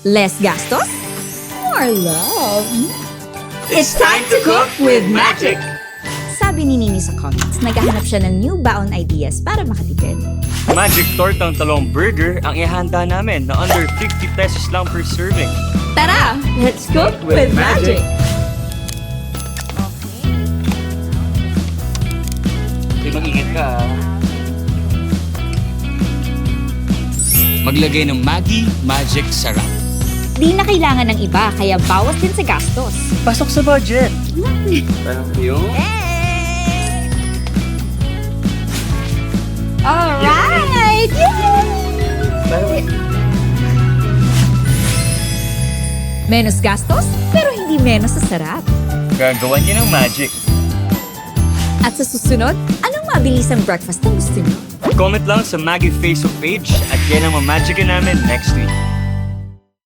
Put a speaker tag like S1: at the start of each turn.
S1: Less gastos? More love!
S2: It's time to cook with Magic!
S1: Sabi ni Nini sa comments, naghahanap siya ng new baon ideas para makatipid.
S3: Magic Tortang Talong Burger ang ihanda namin na under 50 pesos lang per serving.
S1: Tara! Let's cook with Magic!
S3: Okay, mag-ingat ka ha. Maglagay ng Maggi, Magic, Sarap.
S1: Di na kailangan ng iba, kaya bawas din sa gastos.
S3: Pasok sa budget! Thank you.
S1: Alright! Yay! Menos gastos, pero hindi menos sa sarap.
S3: Gagawan niyo ng magic.
S1: At sa susunod, anong mabilisang breakfast ang gusto niyo?
S3: Comment lang sa Maggi Facebook page at yan ang mamagicin namin next week.